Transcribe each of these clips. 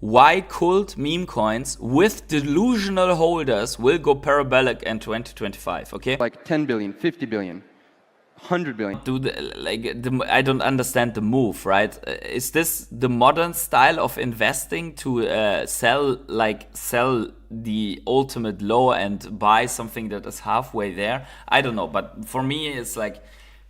Why cult meme coins with delusional holders will go parabolic in 2025, okay? Like 10 billion, 50 billion, 100 billion. I don't understand the move, right? Is this the modern style of investing to sell the ultimate low and buy something that is halfway there? I don't know, but for me, it's like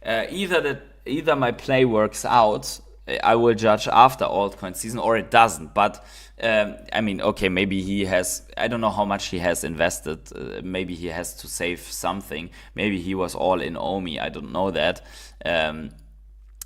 either my play works out, I will judge after altcoin season, or it doesn't. But I mean, okay, maybe he has, I don't know how much he has invested. Maybe he has to save something. Maybe he was all in Omi. I don't know that.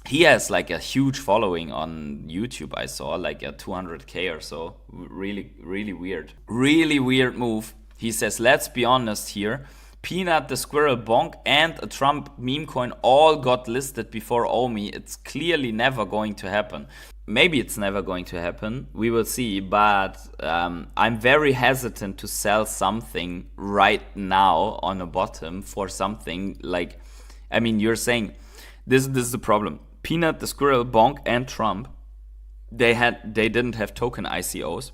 He has like a huge following on YouTube. I saw like a 200K or so. Really, really weird. Really weird move. He says, let's be honest here. Peanut, the Squirrel Bonk, and a Trump meme coin all got listed before Omi. It's clearly never going to happen. Maybe it's never going to happen. We will see. But I'm very hesitant to sell something right now on a bottom for something like, I mean, you're saying this is the problem. Peanut, the Squirrel Bonk, and Trump, they didn't have token ICOs.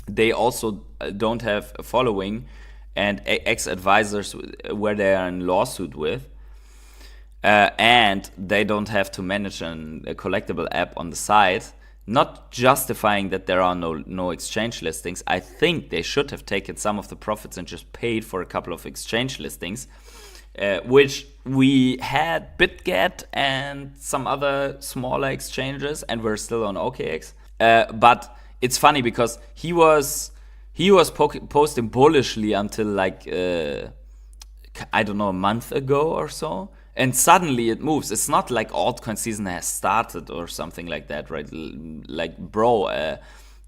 They also don't have a following and ex-advisors where they are in lawsuit with, and they don't have to manage a collectible app on the side, not justifying that there are no exchange listings. I think they should have taken some of the profits and just paid for a couple of exchange listings, which we had BitGet and some other smaller exchanges, and we're still on OKX. But it's funny because he was posting bullishly until like, I don't know, a month ago or so. And suddenly it moves. It's not like altcoin season has started or something like that, right? Like, bro,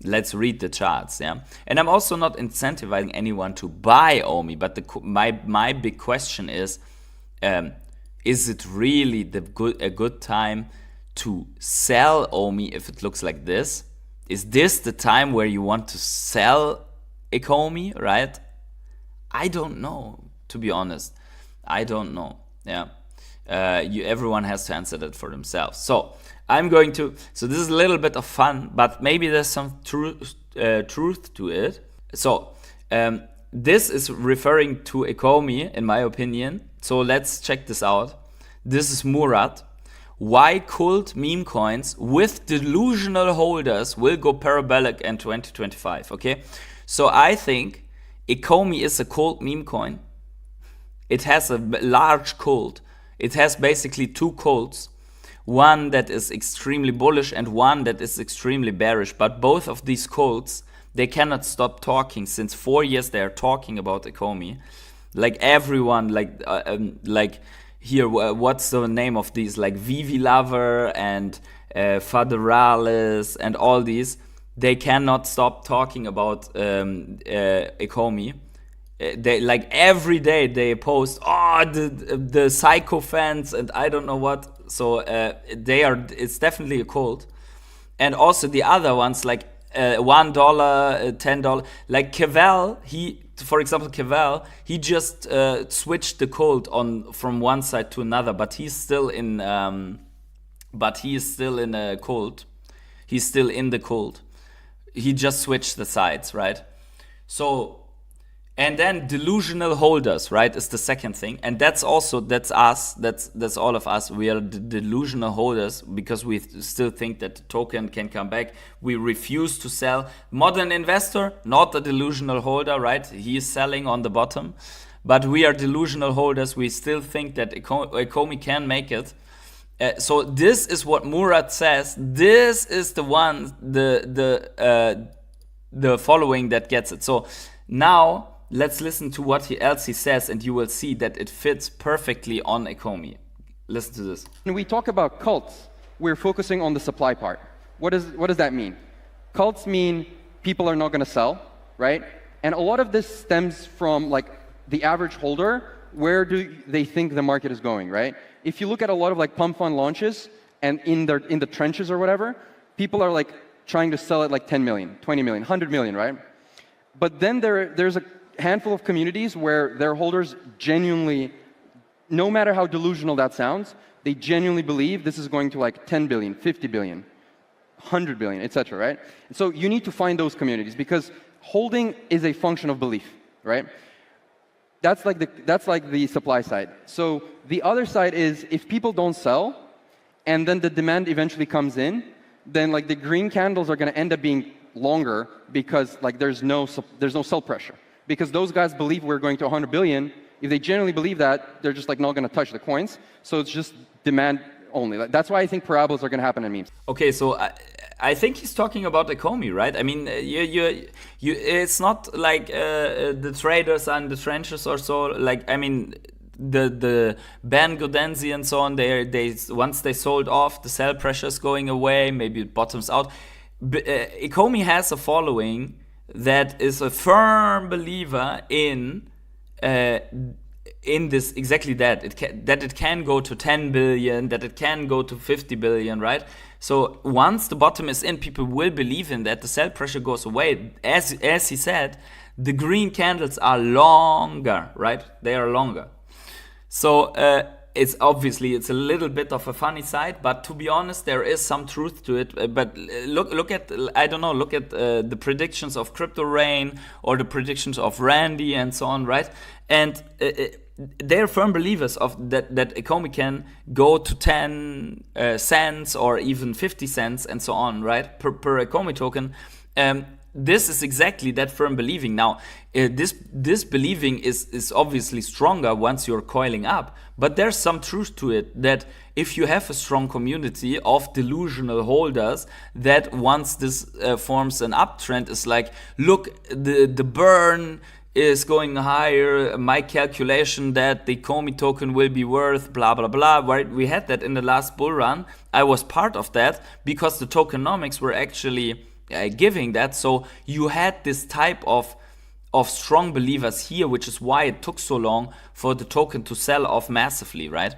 let's read the charts, yeah? And I'm also not incentivizing anyone to buy Omi, but my big question is it really a good time to sell Omi if it looks like this? Is this the time where you want to sell Ecomi, right? I don't know, to be honest. I don't know. Yeah. Everyone has to answer that for themselves. So this is a little bit of fun, but maybe there's some truth to it. So this is referring to Ecomi, in my opinion. So let's check this out. This is Murat. Why cult meme coins with delusional holders will go parabolic in 2025, okay? So I think Ecomi is a cult meme coin. It has a large cult. It has basically two cults. One that is extremely bullish and one that is extremely bearish. But both of these cults, they cannot stop talking. Since 4 years they are talking about Ecomi. Like everyone, like here, what's the name of these? Like Veve Lover and Federales and all these. They cannot stop talking about Ecomi. They like every day they post the psycho fans and I don't know what. So it's definitely a cult. And also the other ones like $1, $10. Like Kevel, for example, he just switched the cult from one side to another, but he's still in a cult. He's still in the cult. He just switched the sides, right? So, and then delusional holders, right, is the second thing. And that's us. That's all of us. We are delusional holders because we still think that the token can come back. We refuse to sell. Modern investor, not a delusional holder, right? He is selling on the bottom. But we are delusional holders. We still think that Ecomi can make it. So this is what Murat says. This is the one, the following that gets it. So now let's listen to what else he says, and you will see that it fits perfectly on Ecomi. Listen to this. When we talk about cults, we're focusing on the supply part. What does that mean? Cults mean people are not going to sell, right? And a lot of this stems from like the average holder. Where do they think the market is going, right? If you look at a lot of like pump fund launches and in the trenches or whatever, people are like trying to sell at like 10 million, 20 million, 100 million, right? But then there's a handful of communities where their holders genuinely, no matter how delusional that sounds, they genuinely believe this is going to like 10 billion, 50 billion, 100 billion, etc., right? So you need to find those communities because holding is a function of belief, right? That's like the supply side. So the other side is if people don't sell, and then the demand eventually comes in, then like the green candles are going to end up being longer because like there's no sell pressure. Because those guys believe we're going to 100 billion. If they generally believe that, they're just like not going to touch the coins. So it's just demand only. Like, that's why I think parabolas are going to happen in memes. Okay, so I think he's talking about Ecomi, right? I mean, it's not like the traders are in the trenches or so. Like, I mean, the Ben Godenzi and so on, they once they sold off, the sell pressure's going away, maybe it bottoms out. Ecomi has a following that is a firm believer in this, exactly that it can go to 10 billion, that it can go to 50 billion, right? So once the bottom is in, people will believe in that, the sell pressure goes away. As he said, the green candles are longer, right? They are longer. So it's obviously it's a little bit of a funny side, but to be honest, there is some truth to it. But look at the predictions of Crypto Rain or the predictions of Randy and so on, right? And they're firm believers of that Ecomi can go to 10 cents or even 50 cents and so on, right? Per Ecomi token. This is exactly that firm believing. Now, this believing is obviously stronger once you're coiling up, but there's some truth to it that if you have a strong community of delusional holders, that once this forms an uptrend, is like, look, the burn is going higher, my calculation that the Ecomi token will be worth blah blah blah, right? We had that in the last bull run. I was part of that because the tokenomics were actually giving that. So you had this type of strong believers here, which is why it took so long for the token to sell off massively, right?